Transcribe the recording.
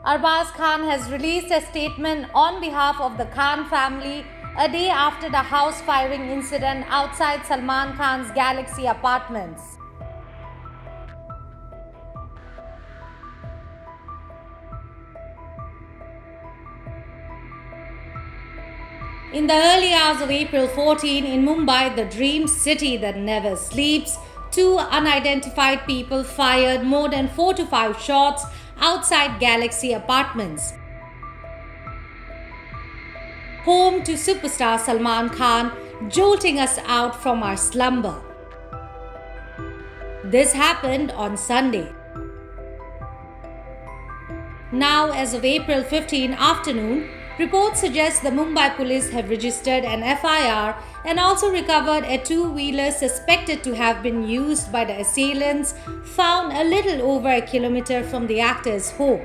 Arbaz Khan has released a statement on behalf of the Khan family a day after the house firing incident outside Salman Khan's Galaxy apartments. In the early hours of April 14 in Mumbai, the dream city that never sleeps, two unidentified people fired more than 4 to 5 shots outside Galaxy apartments, home to superstar Salman Khan, jolting us out from our slumber. This happened on Sunday. Now, as of April 15 afternoon, reports suggest the Mumbai police have registered an FIR and also recovered a two-wheeler suspected to have been used by the assailants, found a little over a kilometer from the actor's home.